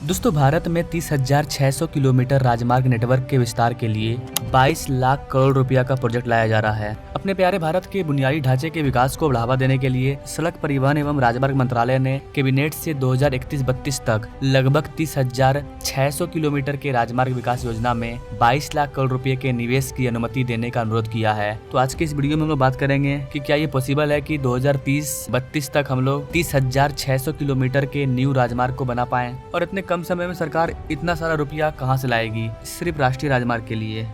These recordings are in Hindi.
दोस्तों, भारत में 30,600 किलोमीटर राजमार्ग नेटवर्क के विस्तार के लिए 22 लाख करोड़ रुपया का प्रोजेक्ट लाया जा रहा है। अपने प्यारे भारत के बुनियादी ढांचे के विकास को बढ़ावा देने के लिए सड़क परिवहन एवं राजमार्ग मंत्रालय ने कैबिनेट से 2031-32 तक लगभग 30,600 किलोमीटर के राजमार्ग विकास योजना में 22 लाख करोड़ रुपए के निवेश की अनुमति देने का अनुरोध किया है। तो आज की इस वीडियो में हम लोग बात करेंगे कि क्या ये पॉसिबल है कि 2030-32 तक हम लोग 30,600 किलोमीटर के न्यू राजमार्ग को बना पाए, और इतने कम समय में सरकार इतना सारा रुपया कहां से लाएगी सिर्फ राष्ट्रीय राजमार्ग के लिए।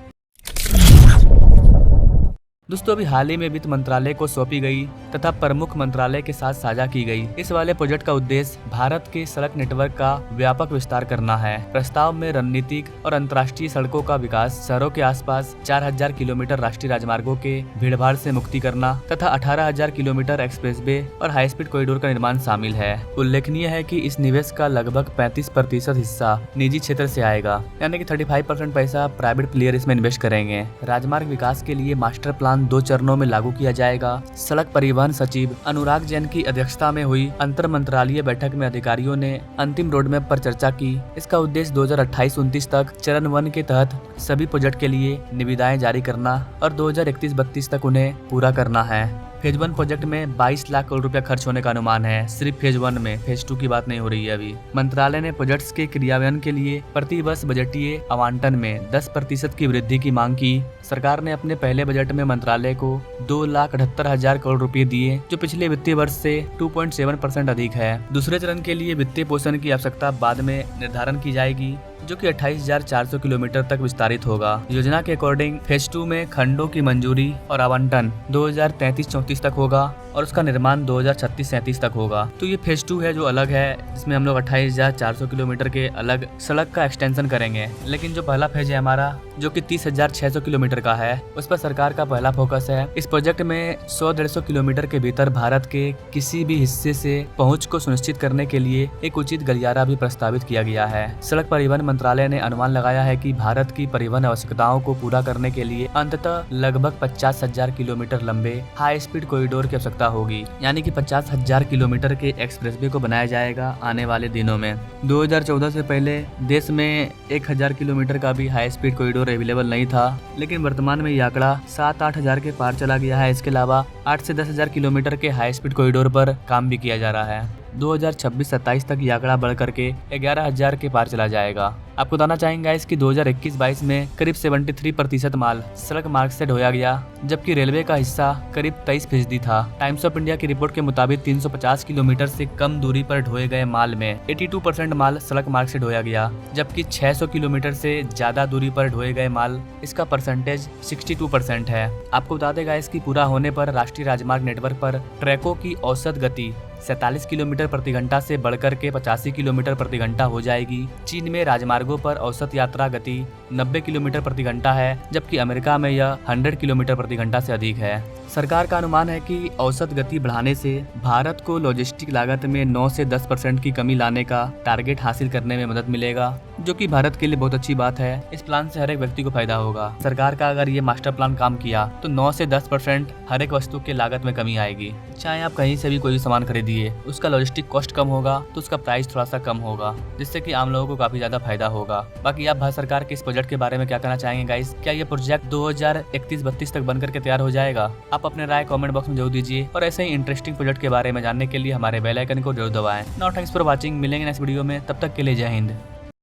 दोस्तों, अभी हाल ही में वित्त मंत्रालय को सौंपी गई तथा प्रमुख मंत्रालय के साथ साझा की गई इस वाले प्रोजेक्ट का उद्देश्य भारत के सड़क नेटवर्क का व्यापक विस्तार करना है। प्रस्ताव में रणनीतिक और अंतर्राष्ट्रीय सड़कों का विकास, शहरों के आसपास 4,000 किलोमीटर राष्ट्रीय राजमार्गों के भीड़भाड़ से मुक्ति करना तथा 18,000 किलोमीटर एक्सप्रेसवे और हाई स्पीड कॉरिडोर का निर्माण शामिल है। उल्लेखनीय है कि इस निवेश का लगभग 35% हिस्सा निजी क्षेत्र से आएगा, यानी कि 35% पैसा प्राइवेट प्लेयर इसमें इन्वेस्ट करेंगे। राजमार्ग विकास के लिए मास्टर प्लान 2 चरणों में लागू किया जाएगा। सड़क परिवहन सचिव अनुराग जैन की अध्यक्षता में हुई अंतर मंत्रालय बैठक में अधिकारियों ने अंतिम रोडमैप पर चर्चा की। इसका उद्देश्य 2028-29 तक चरण 1 के तहत सभी प्रोजेक्ट के लिए निविदाएं जारी करना और 2031-32 तक उन्हें पूरा करना है। फेज 1 प्रोजेक्ट में 22 लाख करोड़ रुपया खर्च होने का अनुमान है, सिर्फ फेज 1 में। फेज 2 की बात नहीं हो रही है अभी। मंत्रालय ने प्रोजेक्ट्स के क्रियान्वयन के लिए प्रति वर्ष बजटीय आवंटन में 10% की वृद्धि की मांग की। सरकार ने अपने पहले बजट में मंत्रालय को 2,78,000 करोड़ रुपए दिए, जो पिछले वित्तीय वर्ष से 2.7% अधिक है। दूसरे चरण के लिए वित्तीय पोषण की आवश्यकता बाद में निर्धारण की जाएगी, जो कि 28,400 किलोमीटर तक विस्तारित होगा। योजना के अकॉर्डिंग फेज 2 में खंडों की मंजूरी और आवंटन 2033-34 तक होगा और उसका निर्माण 2036-37 तक होगा। तो ये फेज 2 है जो अलग है, जिसमें हम लोग 28,400 किलोमीटर के अलग सड़क का एक्सटेंशन करेंगे। लेकिन जो पहला फेज है हमारा, जो कि 30,600 किलोमीटर का है, उस पर सरकार का पहला फोकस है। इस प्रोजेक्ट में 100-150 किलोमीटर के भीतर भारत के किसी भी हिस्से से पहुँच को सुनिश्चित करने के लिए एक उचित गलियारा भी प्रस्तावित किया गया है। सड़क परिवहन मंत्रालय ने अनुमान लगाया है कि भारत की परिवहन आवश्यकताओं को पूरा करने के लिए अंततः लगभग 50,000 किलोमीटर लंबे हाई स्पीड कॉरिडोर की आवश्यकता होगी, यानी कि 50,000 किलोमीटर के एक्सप्रेसवे को बनाया जाएगा आने वाले दिनों में। 2014 से पहले देश में 1,000 किलोमीटर का भी हाई स्पीड कॉरिडोर अवेलेबल नहीं था, लेकिन वर्तमान में ये आंकड़ा 7-8 हजार के पार चला गया है। इसके अलावा 8 से 10 हजार किलोमीटर के हाई स्पीड कॉरिडोर पर काम भी किया जा रहा है। 2026-27 तक ये आंकड़ा बढ़ करके 11,000 के पार चला जाएगा। आपको बताना चाहेंगे इसकी 2021-22 में करीब 73% माल सड़क मार्ग से ढोया गया, जबकि रेलवे का हिस्सा करीब 23% था। टाइम्स ऑफ इंडिया की रिपोर्ट के मुताबिक 350 किलोमीटर से कम दूरी पर ढोए गए माल में 82% माल सड़क मार्ग से ढोया गया, जबकि 600 किलोमीटर से ज्यादा दूरी पर ढोए गए माल, इसका परसेंटेज 62% है। आपको बता देगा इसकी पूरा होने पर राष्ट्रीय राजमार्ग नेटवर्क पर ट्रकों की औसत गति 47 किलोमीटर प्रति घंटा से बढ़कर के 85 किलोमीटर प्रति घंटा हो जाएगी। चीन में राजमार्गों पर औसत यात्रा गति 90 किलोमीटर प्रति घंटा है, जबकि अमेरिका में यह 100 किलोमीटर प्रति घंटा से अधिक है। सरकार का अनुमान है कि औसत गति बढ़ाने से भारत को लॉजिस्टिक लागत में 9 से 10% की कमी लाने का टारगेट हासिल करने में मदद मिलेगा, जो कि भारत के लिए बहुत अच्छी बात है। इस प्लान से हर एक व्यक्ति को फायदा होगा। सरकार का अगर ये मास्टर प्लान काम किया तो 9 से 10% हर एक वस्तु के लागत में कमी आएगी। चाहे आप कहीं से भी कोई सामान खरीदिए, उसका लॉजिस्टिक कॉस्ट कम होगा तो उसका प्राइस थोड़ा सा कम होगा, जिससे कि आम लोगों को काफी ज्यादा फायदा होगा। बाकी आप भारत सरकार के इस प्रोजेक्ट के बारे में क्या कहना चाहेंगे गाइस? क्या ये प्रोजेक्ट 2031-32 तक बनकर के तैयार हो जाएगा? आप अपने राय कमेंट बॉक्स में जरूर दीजिए, और ऐसे ही इंटरेस्टिंग प्रोजेक्ट के बारे में जानने के लिए हमारे बेल आइकन को जरूर दबाएं। Now thanks for watching. मिलेंगे नेक्स्ट वीडियो में, तब तक के लिए जय हिंद।